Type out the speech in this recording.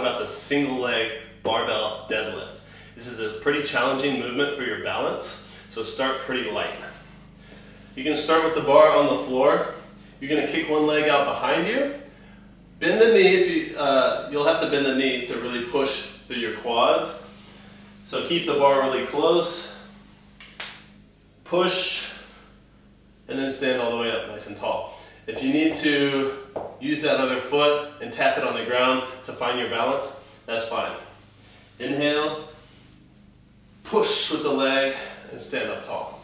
about the single leg barbell deadlift. This is a pretty challenging movement for your balance, so start pretty light. You can start with the bar on the floor. You're going to kick one leg out behind you. Bend the knee. You'll have to bend the knee to really push through your quads. So keep the bar really close. Push, and then stand all the way up nice and tall. If you need to use that other foot and tap it on the ground to find your balance, that's fine. Inhale, push with the leg, and stand up tall.